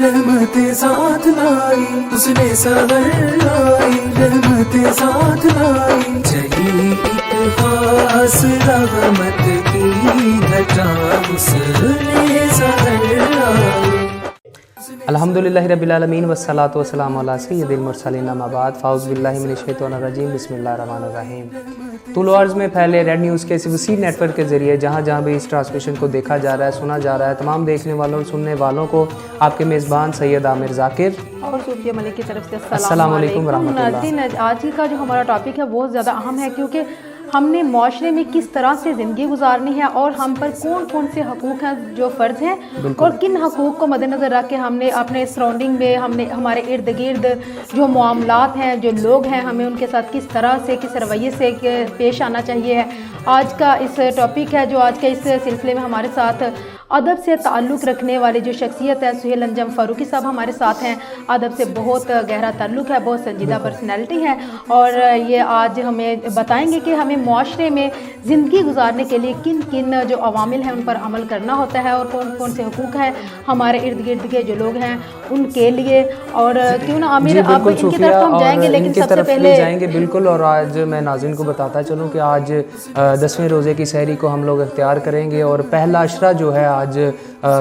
رحمت ساتھ لائی اس نے سحر لائی رحمت ساتھ لائی چلی ایک خاص رحمت کی گھٹا اس نے سحر لائی. الحمدللہ رب العالمین والصلاة والسلام علی سید المرسلین اما بعد فاعوذ باللہ من الشیطان الرجیم بسم اللہ الرحمن الرحیم. طول و عرض میں پھیلے ریڈ نیوز کے وسیع نیٹ ورک کے ذریعے جہاں جہاں بھی اس ٹرانسمیشن کو دیکھا جا رہا ہے سنا جا رہا ہے تمام دیکھنے والوں سننے والوں کو آپ کے میزبان سید عامر ذاکر اور صوفیہ ملک کی طرف سے السلام علیکم ورحمۃ اللہ. ناظرین آج کا جو ہمارا ٹاپک ہے بہت زیادہ اہم ہے کیونکہ ہم نے معاشرے میں کس طرح سے زندگی گزارنی ہے اور ہم پر کون کون سے حقوق ہیں جو فرض ہیں اور کن حقوق کو مد نظر رکھ کے ہم نے اپنے سراؤنڈنگ میں ہمارے ارد گرد جو معاملات ہیں جو لوگ ہیں ہمیں ان کے ساتھ کس طرح سے کس رویے سے پیش آنا چاہیے. آج کا اس ٹاپک ہے جو آج کے اس سلسلے میں ہمارے ساتھ ادب سے تعلق رکھنے والی جو شخصیت ہے سہیل انجم فاروقی صاحب ہمارے ساتھ ہیں. ادب سے بہت گہرا تعلق ہے بہت سنجیدہ پرسنالٹی ہے اور یہ آج ہمیں بتائیں گے کہ ہمیں معاشرے میں زندگی گزارنے کے لیے کن کن جو عوامل ہیں ان پر عمل کرنا ہوتا ہے اور کون کون سے حقوق ہیں ہمارے ارد گرد کے جو لوگ ہیں ان کے لیے. اور کیوں نہ عامر آپ ان کی طرف ہم جائیں گے لیکن سب سے پہلے جائیں گے بالکل. اور آج میں ناظرین کو بتاتا چلوں کہ آج 10ویں روزے کی سحری کو ہم لوگ اختیار کریں گے اور پہلا عشرہ جو ہے آج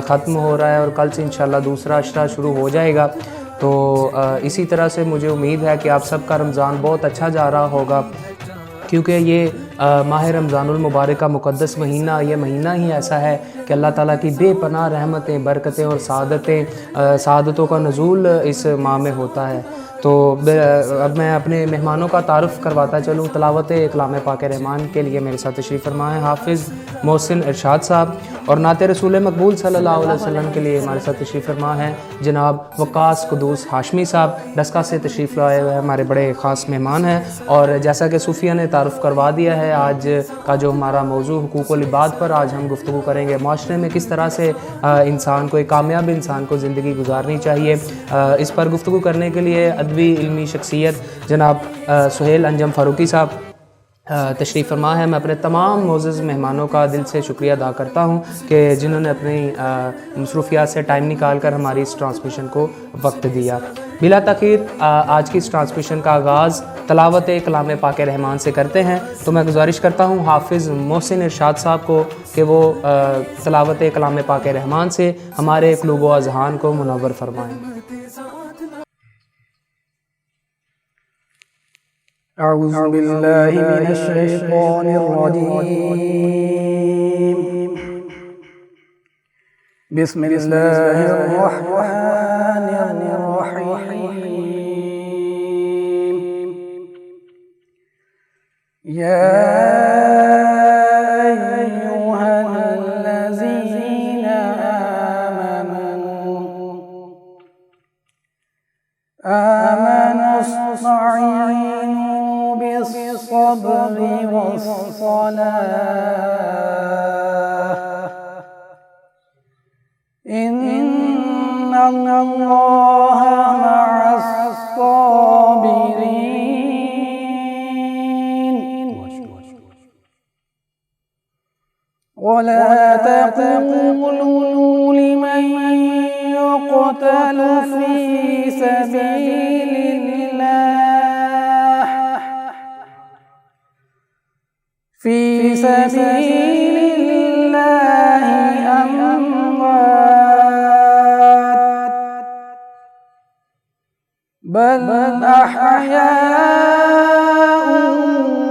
ختم ہو رہا ہے اور کل سے انشاءاللہ دوسرا عشرہ شروع ہو جائے گا. تو اسی طرح سے مجھے امید ہے کہ آپ سب کا رمضان بہت اچھا جا رہا ہوگا کیونکہ یہ ماہ رمضان المبارک کا مقدس مہینہ یہ مہینہ ہی ایسا ہے کہ اللہ تعالیٰ کی بے پناہ رحمتیں برکتیں اور سعادتوں کا نزول اس ماہ میں ہوتا ہے. تو اب میں اپنے مہمانوں کا تعارف کرواتا چلوں. تلاوت کلام پاک رحمان کے لیے میرے ساتھ تشریف فرما ہے حافظ محسن ارشاد صاحب اور نعت رسول مقبول صلی اللہ علیہ وسلم کے لیے ہمارے ساتھ تشریف فرما ہے جناب وقاص قدوس ہاشمی صاحب. ڈسکا سے تشریف لائے ہوئے ہمارے بڑے خاص مہمان ہیں اور جیسا کہ صوفیہ نے تعارف کروا دیا ہے آج کا جو ہمارا موضوع حقوق العباد پر آج ہم گفتگو کریں گے. معاشرے میں کس طرح سے انسان کو ایک کامیاب انسان کو زندگی گزارنی چاہیے. اس پر گفتگو کرنے کے لیے ادبی علمی شخصیت جناب سہیل انجم فاروقی صاحب تشریف فرما ہے. میں اپنے تمام معزز مہمانوں کا دل سے شکریہ ادا کرتا ہوں کہ جنہوں نے اپنی مصروفیات سے ٹائم نکال کر ہماری اس ٹرانسمیشن کو وقت دیا. بلا تاخیر آج کی اس ٹرانسمیشن کا آغاز تلاوت کلام پاک رحمان سے کرتے ہیں. تو میں گزارش کرتا ہوں حافظ محسن ارشاد صاحب کو کہ وہ تلاوت کلام پاک رحمان سے ہمارے قلوب و اذہان کو منور فرمائیں. اعوذ باللہ من الشیطان الرجیم بسم اللہ الرحمن الرحیم یا ایہا الذین آمنوا استعینوا بالصبر والصلاة إن الله مع الصابرين ولا تقولوا لمن يقتل في سبيل الله أموات بل أحياء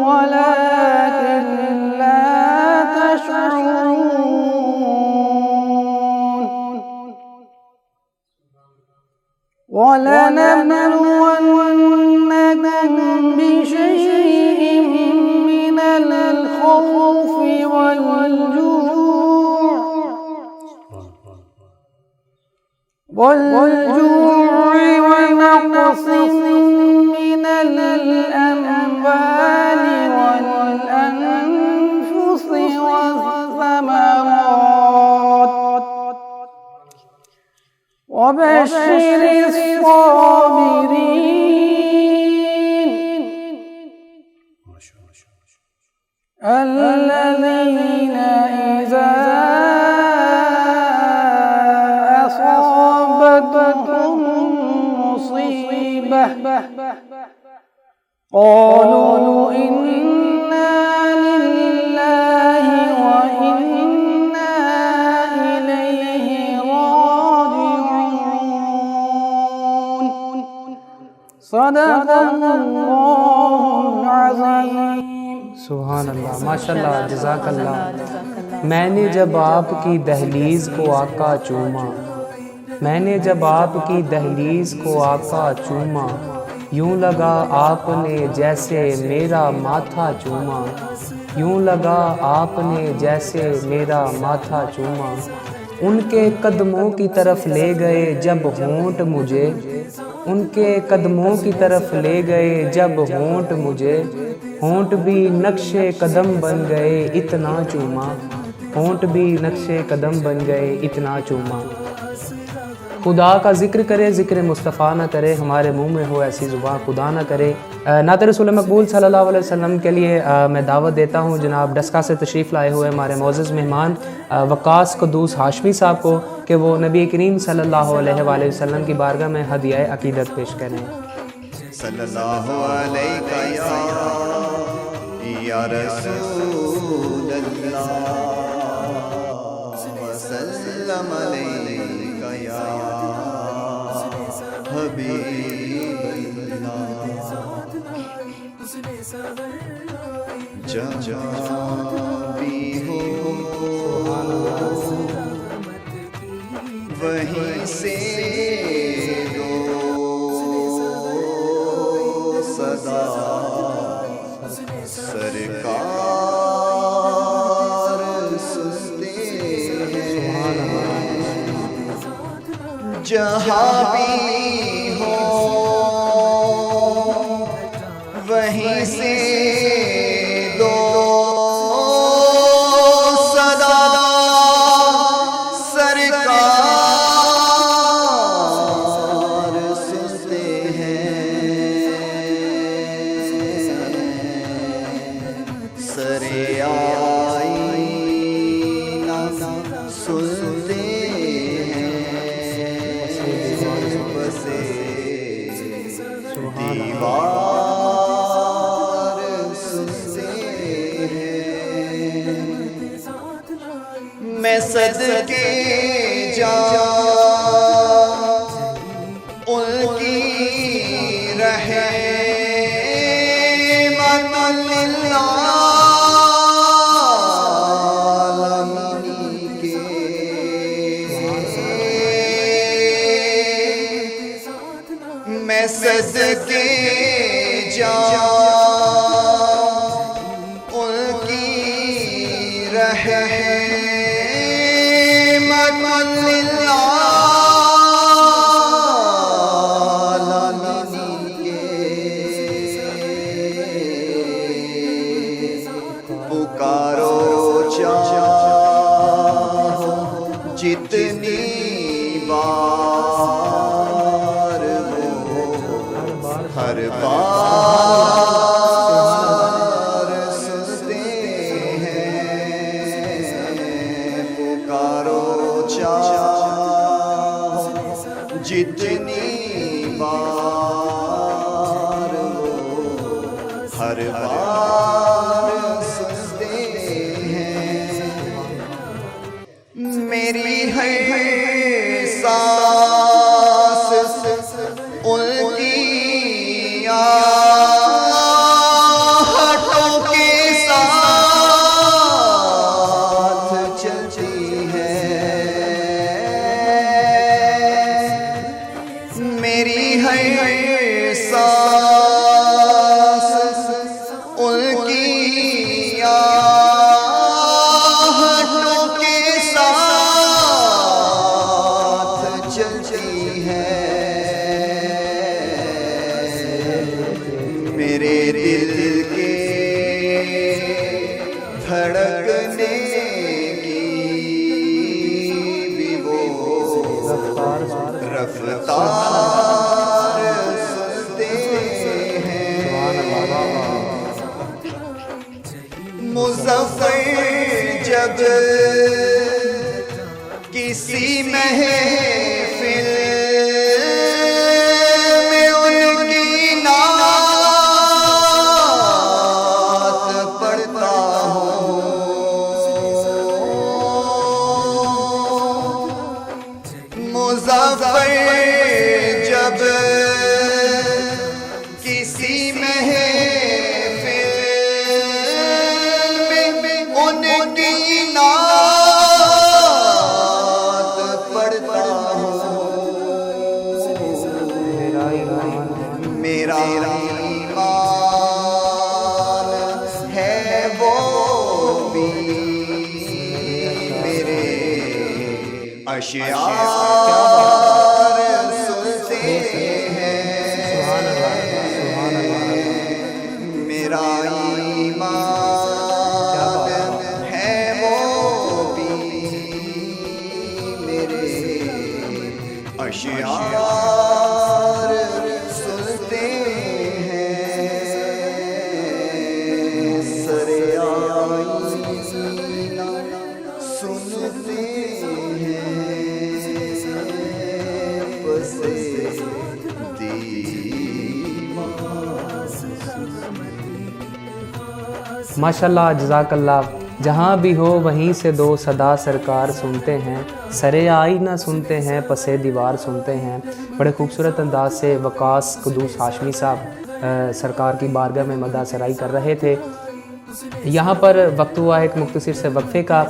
ولكن لا تشعرون ولنبلونكم بشيء من الخوف والجوع ونقص من الأموال والأنفس والثمرات وبشر الصابرين الذين إذا قالوا إنا لله وإنا إليه راجعون صدق الله العظيم سبحان اللہ، ماشاء اللہ، جزاک اللہ۔ میں نے جب آپ کی دہلیز کو آقا چوما، میں نے جب آپ کی دہلیز کو آقا چوما، یوں لگا آپ نے جیسے میرا ماتھا چوما، یوں لگا آپ نے جیسے میرا ماتھا چوما۔ ان کے قدموں کی طرف لے گئے جب ہونٹ مجھے، ان کے قدموں کی طرف لے گئے جب ہونٹ مجھے، ہونٹ بھی نقش قدم بن گئے اتنا چوما، ہونٹ بھی نقش قدم بن گئے اتنا چوما۔ خدا کا ذکر کرے ذکر مصطفیٰ نہ کرے، ہمارے منہ میں ہو ایسی زبان خدا نہ کرے۔ نعت رسول مقبول صلی اللہ علیہ وسلم کے لیے میں دعوت دیتا ہوں جناب ڈسکا سے تشریف لائے ہوئے ہمارے معزز مہمان وقاص قدوس ہاشمی صاحب کو کہ وہ نبی کریم صلی اللہ علیہ وآلہ وسلم کی بارگاہ میں ہدیہ عقیدت پیش کریں۔ صلی اللہ علیہ یا رسول اللہ وسلم علیک یا حبیب اللہ، جہاں بھی ہو وہیں سے دو صدا، سرکار سنتے ہیں جہاں بھی ہو وہیں سے دو صدا، سرکار سنتے ہیں سرے آئینہ سنتے بسے دیوار سنتے ہیں، میں صدقے جاؤں ان کی رحمت للعالمین کے، میں صدقے جاؤں ان کی رحمت للعالمین کے، پکارو چاہو جتنی بار ہو، ہر بار سنتے ہیں، پکارو چاہو جتنی بار ہو، ہر بار سنتے ہیں، میری ہے سانس ان کی آہٹوں کے ساتھ چلتی ہے، میری ہے سانس ان کی آہٹوں کے ساتھ چلتی مظفر جب کسی محفل میں ان کی نعت پڑھتا ہوں، میرا ایمان ہے وہ بھی میرے اشعار سنتے ہیں، میرا ایمان ہے وہ بھی میرے اشعار سنتے ہیں، سرے آئینہ سنتے ہیں، پس ماشاءاللہ، جزاک اللہ۔ جہاں بھی ہو وہیں سے دو صدا سرکار سنتے ہیں، سرے آئینہ سنتے ہیں، پسے دیوار سنتے ہیں۔ بڑے خوبصورت انداز سے وقاص قدوس ہاشمی صاحب سرکار کی بارگاہ میں مدح سرائی کر رہے تھے۔ یہاں پر وقت ہوا ایک مختصر سے وقفے کا۔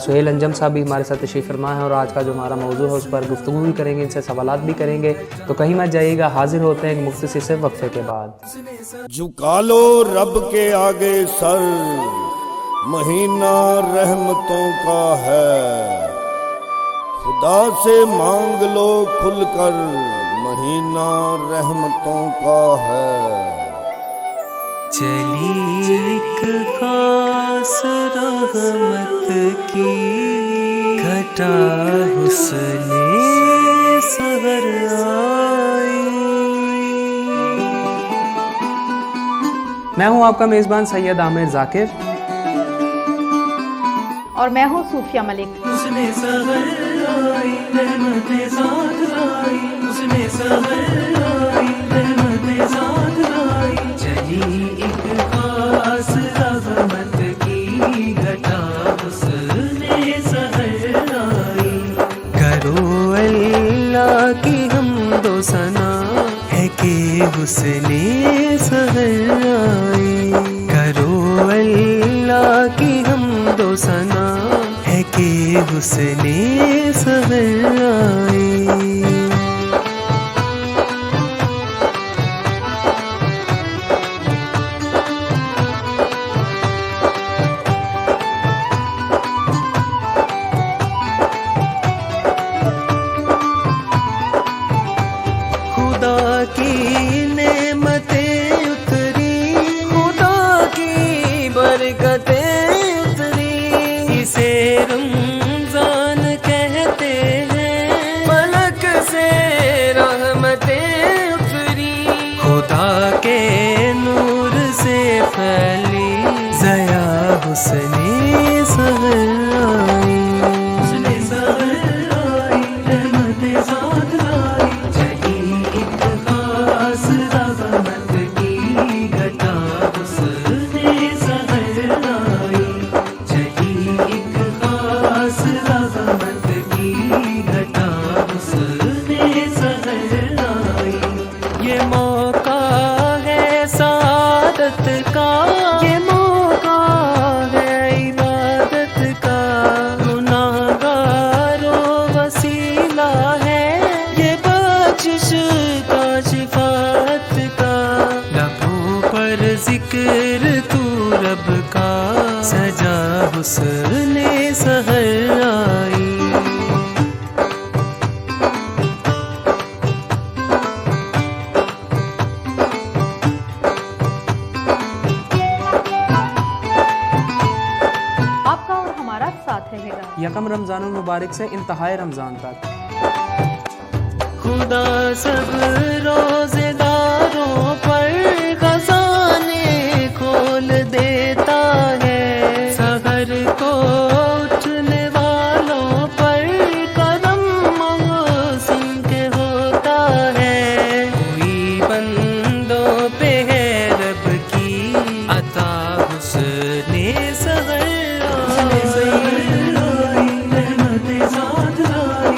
سہیل انجم صاحب بھی ہمارے ساتھ تشریف فرما ہے اور آج کا جو ہمارا موضوع ہے اس پر گفتگو بھی کریں گے، ان سے سوالات بھی کریں گے، تو کہیں مت جائیے گا۔ حاضر ہوتے ہیں ایک مختصر سے وقفے کے بعد۔ جھکا لو رب کے آگے سر، مہینہ رحمتوں کا ہے، خدا سے مانگ لو کھل کر، مہینہ رحمتوں کا ہے۔ چلی ایک خاص رحمت کی گھٹا حسن سحر آئی۔ میں ہوں آپ کا میزبان سید عامر ذاکر، اور میں ہوں صوفیہ ملک۔ اس نے سحر آئی رحمت ساتھ لائی، اس نے سحر آئی رحمت ساتھ لائی، چلی ایک خاص رحمت کی گھٹا حسن سحر آئی۔ کرو اللہ کی حمد و ثنا ہے کہ حسن سحر آئی، کرو اللہ کی حمد و ثنا ہے کہ حسن سحر آئی۔ خدا کی نعمتیں اتری، خدا کی برکتیں اتری، اسے رمضان کہتے ہیں، ملک سے رحمتیں اتری، خدا کے نور سے پھیلی ضیا حسن سحر آئی، حسن سحر آئی رحمت ساتھ لائی، چلی ایک خاص رحمت کی گھٹا حسن سحر آئی، چلی ایک خاص رحمت کی گھٹا حسن سحر آئی۔ یہ موقع ہے سعادت کا، یہ موقع ہے عبادت کا، گناہگاروں وسیلہ ہے یہ بخشش کا، شفاعت کا، لبوں پر ذکر تو رب کا، سجا حسن سحر آئی۔ آپ کا اور ہمارا ساتھ رہے گا۔ یکم رمضان المبارک سے انتہائی رمضان تک۔ خدا سب روزے داروں پر خزانے کھول دیتا ہے، سحر کو اٹھنے والوں پر کرم محسن کے ہوتا ہے، کوئی بندوں پہ ہے رب کی عطا حسن سحر آئی، رحمت ساتھ لائی،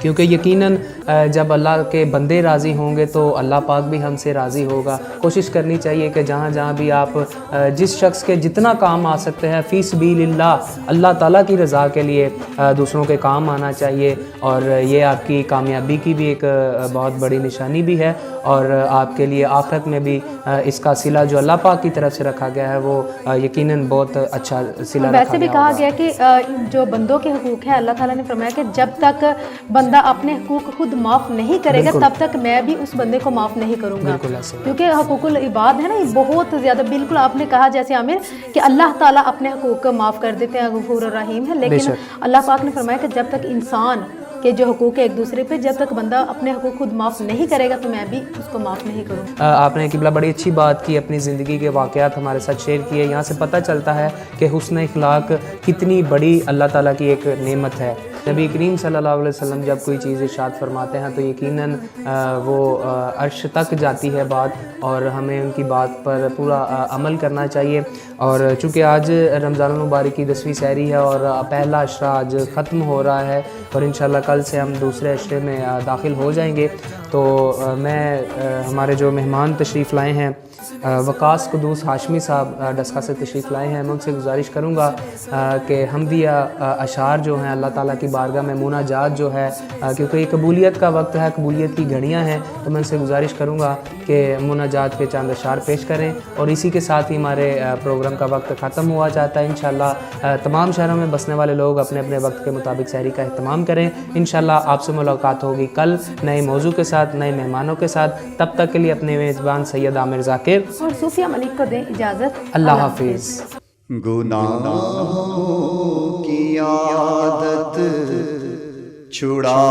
کیونکہ یقیناً جب اللہ کے بندے راضی ہوں گے تو اللہ پاک بھی ہم سے راضی ہوگا. کوشش کرنی چاہیے کہ جہاں جہاں بھی آپ جس شخص کے جتنا کام آ سکتے ہیں فی سبیل اللہ تعالیٰ کی رضا کے لیے دوسروں کے کام آنا چاہیے, اور یہ آپ کی کامیابی کی بھی ایک بہت بڑی نشانی بھی ہے, اور آپ کے لیے آخرت میں بھی اس کا صلہ جو اللہ پاک کی طرف سے رکھا گیا ہے وہ یقیناً بہت اچھا صلہ رکھا ویسے بھی گیا کہا ہوگا. گیا کہ جو بندوں کے حقوق ہیں اللہ تعالیٰ نے فرمایا کہ جب تک بندہ اپنے حقوق خود معاف نہیں کرے گا تب تک میں بھی اس بندے کو معاف نہیں کروں گا, بالکل ایسے ہی. کیونکہ حقوق العباد ہے نا یہ بہت زیادہ, بالکل آپ نے کہا جیسے عامر کہ اللہ تعالیٰ اپنے حقوق کو معاف کر دیتے ہیں, غفور الرحیم ہے, لیکن اللہ پاک نے فرمایا کہ جب تک انسان کہ جو حقوق ہے ایک دوسرے پہ, جب تک بندہ اپنے حقوق خود معاف نہیں کرے گا تو میں بھی اس کو معاف نہیں کروں. آپ نے قبلہ بڑی اچھی بات کی, اپنی زندگی کے واقعات ہمارے ساتھ شیئر کیے. یہاں سے پتہ چلتا ہے کہ حسن اخلاق کتنی بڑی اللہ تعالیٰ کی ایک نعمت ہے. نبی کریم صلی اللہ علیہ وسلم جب کوئی چیز ارشاد فرماتے ہیں تو یقیناً وہ عرش تک جاتی ہے بات, اور ہمیں ان کی بات پر پورا عمل کرنا چاہیے. اور چونکہ آج رمضان المبارک کی 10ویں سحری ہے اور پہلا عشرہ آج ختم ہو رہا ہے, اور انشاءاللہ کل سے ہم دوسرے عشرے میں داخل ہو جائیں گے, تو میں ہمارے جو مہمان تشریف لائے ہیں وقاص قدوس ہاشمی صاحب ڈسکا سے تشریف لائے ہیں, میں ان سے گزارش کروں گا کہ حمدیہ اشعار جو ہیں اللہ تعالیٰ کی بارگاہ میں مناجات جو ہے, کیونکہ یہ قبولیت کا وقت ہے, قبولیت کی گھڑیاں ہیں, تو میں ان سے گزارش کروں گا کہ مناجات کے چند اشعار پیش کریں, اور اسی کے ساتھ ہی ہمارے پروگرام کا وقت ختم ہوا جاتا ہے. انشاءاللہ تمام شہروں میں بسنے والے لوگ اپنے اپنے وقت کے مطابق سحری کا اہتمام کریں. انشاءاللہ آپ سے ملاقات ہوگی کل نئے موضوع کے ساتھ, نئے مہمانوں کے ساتھ. تب تک کے لیے اپنے میزبان سید عامر ذاکر اور صوفیہ ملک کو دیں اجازت. اللہ حافظ. گناہوں کی عادت چھڑا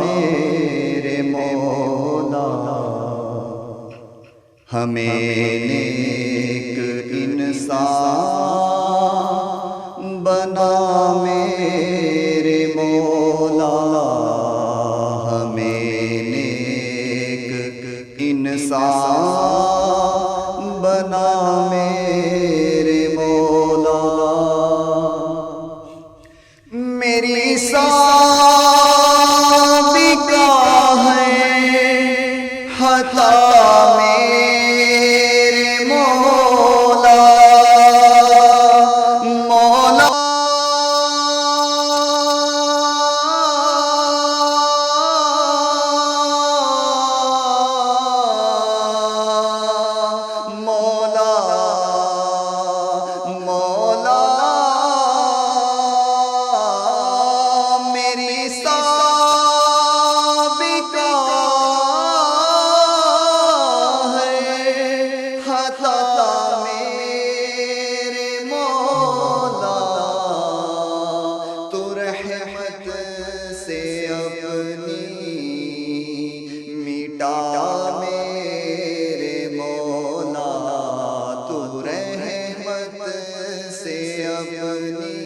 میرے مولا, ہمیں نیک انسان بنا میرے مولا, ہمیں نیک انسان بنا میرے مولا. میری سابقہ ہے خطا میرے مولا, مولا مولا مولا میری سابقہ ہے خطا میرے مولا, تو رحمت سے اپنی مٹا میرے مولا, تو رحمت سے اپنی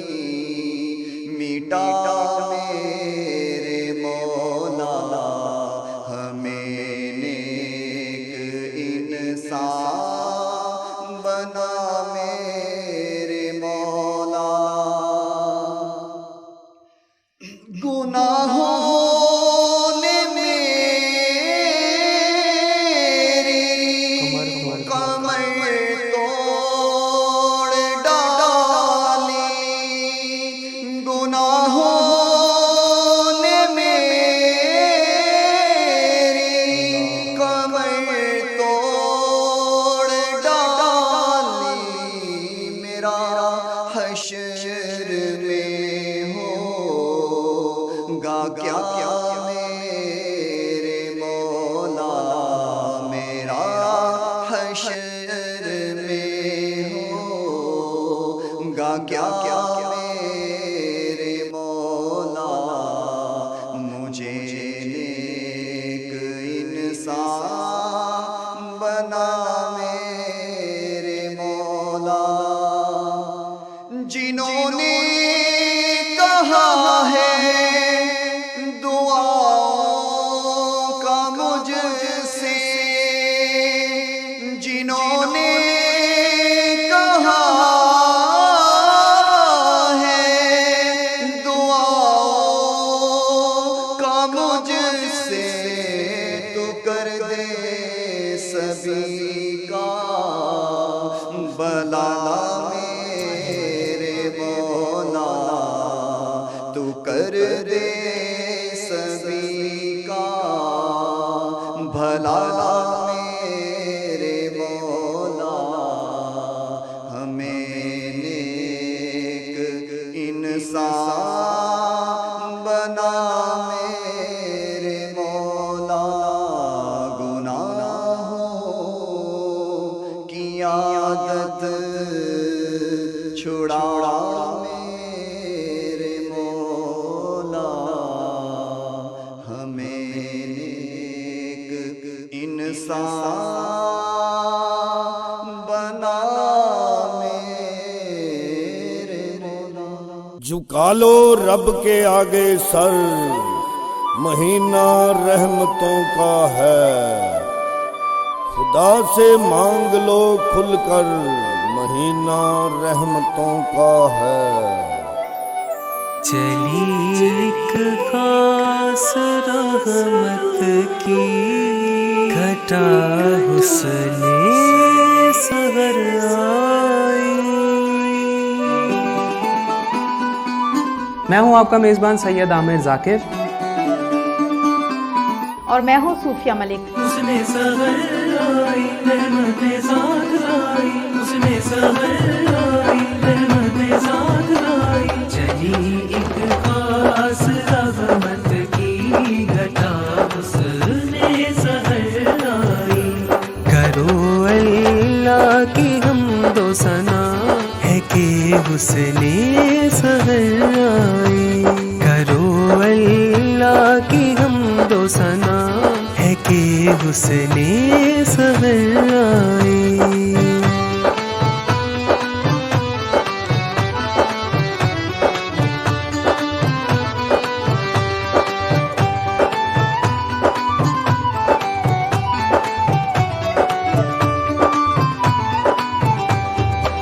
مٹا میرے مولا, ہمیں نیک انسان بنا میرے مولا. گناہوں نے میرے بھلا میرے مولا ہمیں نیک انسان بنا میرے مولا گناہوں کی عادت چھڑا میرے مولا ہمیں نیک انسان بنا میرے مولا. جھکا لو رب کے آگے سر، مہینہ رحمتوں کا ہے. خدا سے مانگ لو کھل کر، مہینہ رحمتوں کا ہے. چلی ایک خاص رحمت کی گھٹا حسن سحر آئی. میں ہوں آپ کا میزبان سید عامر ذاکر، اور میں ہوں صوفیہ ملک. اس نے سحر لائی رحمت ساتھ لائی، اس نے سحر لائی رحمت ساتھ لائی. چلی ایک خاص رحمت کی گھٹا حسن سحر لائی. کرو اللہ کی حمد و ثنا ہے کہ حسن سحر آئی. کرو اللہ کی حمد و ثنا ہے کہ حسن سحر آئی.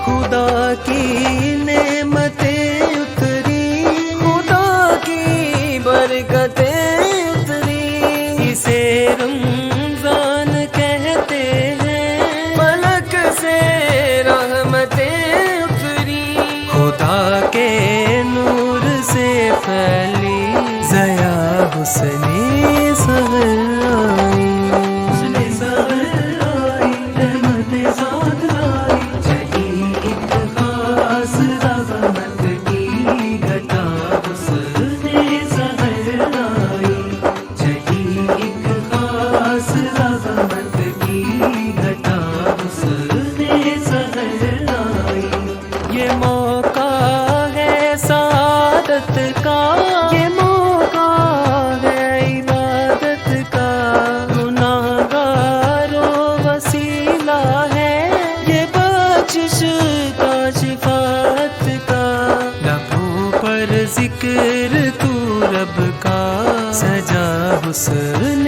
خدا کی نعمتیں اتری، خدا کی برکتیں اتری. اسے رمضان کہتے ہیں، ملک سے رحمتیں اتری. خدا کے نور سے پھیلی ضیا حسن سحر آئی. اس نے سحر لائی رحمت ساتھ لائی. چلی ایک خاص رحمت کی گھٹا حسن سحر لائی. چلی ایک خاص رحمت کی گھٹا حسن سحر لائی. یہ موقع ہے سعادت کا، یہ موقع ہے عبادت کا. گناہگاروں وسیلہ ہے یہ بخشش کا، شفاعت کا. لبوں پر ذکر تو رب کا، سجا حسن